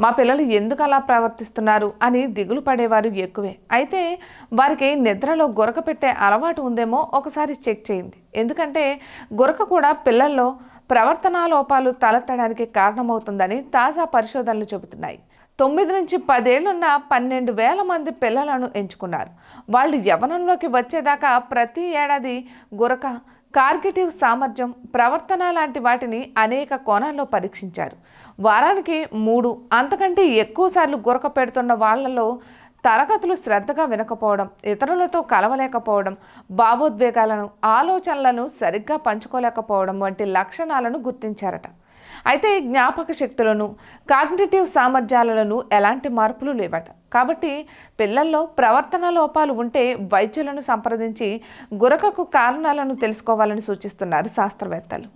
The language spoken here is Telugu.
మా పిల్లలు ఎందుకు అలా ప్రవర్తిస్తున్నారు అని దిగులు పడేవారు ఎక్కువే. అయితే వారికి నిద్రలో గురక పెట్టే అలవాటు ఉందేమో ఒకసారి చెక్ చేయండి. ఎందుకంటే గురక కూడా పిల్లల్లో ప్రవర్తనా లోపాలు తలెత్తడానికి కారణమవుతుందని తాజా పరిశోధనలు చెబుతున్నాయి. 9 నుంచి 10 ఏళ్లున్న 12,000 మంది పిల్లలను ఎంచుకున్నారు. వాళ్ళు యవ్వనంలోకి వచ్చేదాకా ప్రతి ఏడాది గురక, కార్గిటివ్ సామర్థ్యం, ప్రవర్తన లాంటి వాటిని అనేక కోణాల్లో పరీక్షించారు. వారానికి 3 అంతకంటే ఎక్కువసార్లు గురక పెడుతున్న వాళ్లలో తరగతులు శ్రద్ధగా వినకపోవడం, ఇతరులతో కలవలేకపోవడం, భావోద్వేగాలను, ఆలోచనలను సరిగ్గా పంచుకోలేకపోవడం వంటి లక్షణాలను గుర్తించారట. అయితే జ్ఞాపక శక్తులను, కాగ్నిటివ్ సామర్థ్యాలను ఎలాంటి మార్పులు లేవట. కాబట్టి పిల్లల్లో ప్రవర్తన లోపాలు ఉంటే వైద్యులను సంప్రదించి గురకకు కారణాలను తెలుసుకోవాలని సూచిస్తున్నారు శాస్త్రవేత్తలు.